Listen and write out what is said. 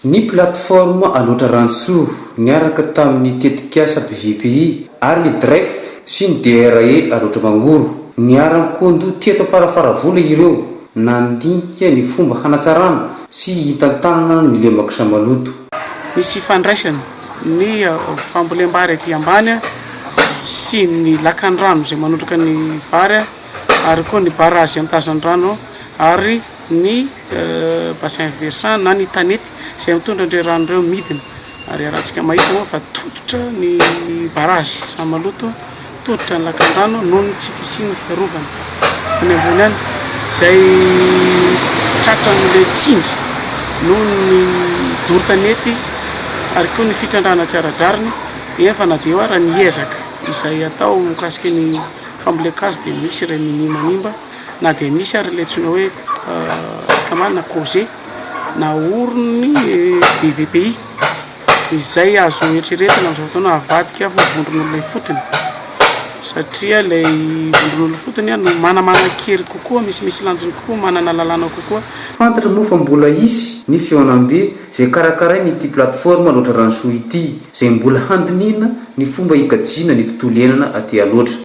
ny plateforme aloatra ransoa niaraka tamin'ny tetikasa BVPI ary ny DREF sy ny DRE aloatra mangoro niaran-kondo tieto parafaravola ireo nandinika ny fomba hanatsarana sy hitantanana ny lemaka samaloto. Misy fandraisana ny fambolembary aty ambany sy ny lakan-drano izay manotraka ny vary ary koa ny barazy antazan-drano ary ny bassin versant na ny tanety izay mitondra ndre rano ireo midina ary arahantsika mahita moa fa tototra ny barazy samaloto tototra ny lakan-drano noho ny tsy fisian'ny fiarovana any ambony any izay tratra n'le tsindry noho ny doro-tanety ary koa ny fitrandrana tsy ara-drariny eny fa na dia eo ary ny ezaka izay atao mikasika ny fambolekazo dia misy iray minimanimba na dia misy ary le tsona hoe kamanina cause na orony BVPI izay azo eritreretina amin'izao fotoana avadika vondron'olona fotony satria ilay vondron'olona fotony no manamana-kery kokoa misy lanjiny kokoa manana lalàna kokoa. Fantatra moa fa mbola isy ny feonambe izay karakaray ny ity plateforme aloatra ransoa ity izay mbola handinina ny fomba hikajiana ny tontolo iainana aty aloatra.